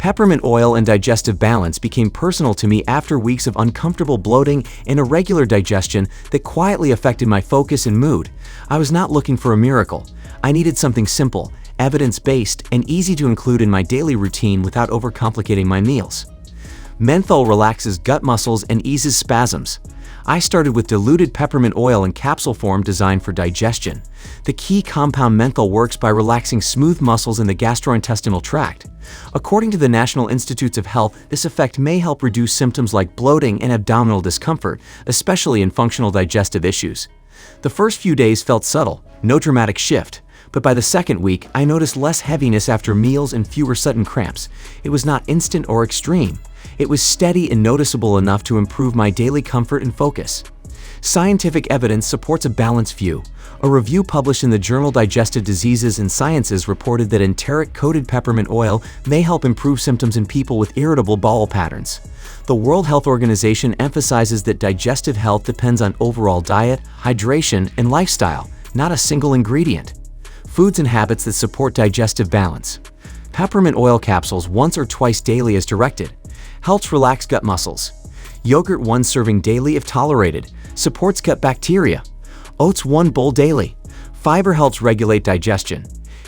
Peppermint oil and digestive balance became personal to me after weeks of uncomfortable bloating and irregular digestion that quietly affected my focus and mood. I was not looking for a miracle. I needed something simple, evidence-based, and easy to include in my daily routine without overcomplicating my meals. Mentha relaxes gut muscles and eases spasms. I started with diluted peppermint oil in capsule form designed for digestion. The key compound menthol works by relaxing smooth muscles in the gastrointestinal tract. According to the National Institutes of Health, this effect may help reduce symptoms like bloating and abdominal discomfort, especially in functional digestive issues. The first few days felt subtle, no dramatic shift, but by the second week, I noticed less heaviness after meals and fewer sudden cramps. It was not instant or extreme. It was steady and noticeable enough to improve my daily comfort and focus. Scientific evidence supports a balanced view. A review published in the journal Digestive Diseases and Sciences reported that enteric-coated peppermint oil may help improve symptoms in people with irritable bowel patterns. The World Health Organization emphasizes that digestive health depends on overall diet, hydration, and lifestyle, not a single ingredient. Foods and habits that support digestive balance. Peppermint oil capsules once or twice daily as directed. Helps relax gut muscles. Yogurt 1 serving daily if tolerated. Supports gut bacteria. Oats 1 bowl daily. Fiber helps regulate digestion.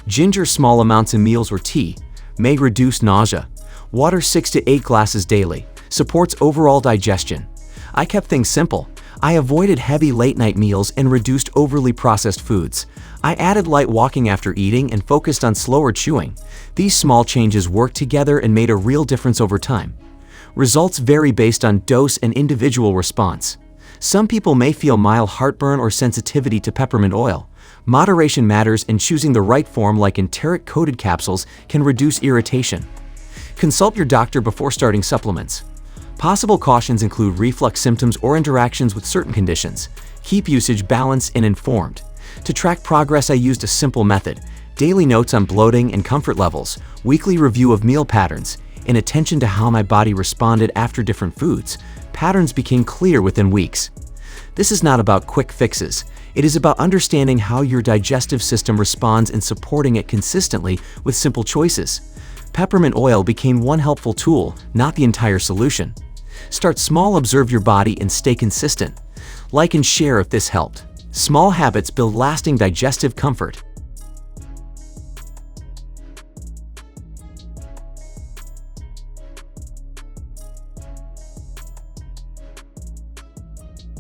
Ginger small amounts in meals or tea. May reduce nausea. Water 6 to 8 glasses daily. Supports overall digestion. I kept things simple. I avoided heavy late-night meals and reduced overly processed foods. I added light walking after eating and focused on slower chewing. These small changes worked together and made a real difference over time. Results vary based on dose and individual response. Some people may feel mild heartburn or sensitivity to peppermint oil. Moderation matters, and choosing the right form like enteric-coated capsules can reduce irritation. Consult your doctor before starting supplements. Possible cautions include reflux symptoms or interactions with certain conditions. Keep usage balanced and informed. To track progress, I used a simple method: daily notes on bloating and comfort levels, weekly review of meal patterns, and attention to how my body responded after different foods. Patterns became clear within weeks. This is not about quick fixes. It is about understanding how your digestive system responds and supporting it consistently with simple choices. Peppermint oil became one helpful tool, not the entire solution. Start small, observe your body, and stay consistent. Like and share if this helped. Small habits build lasting digestive comfort.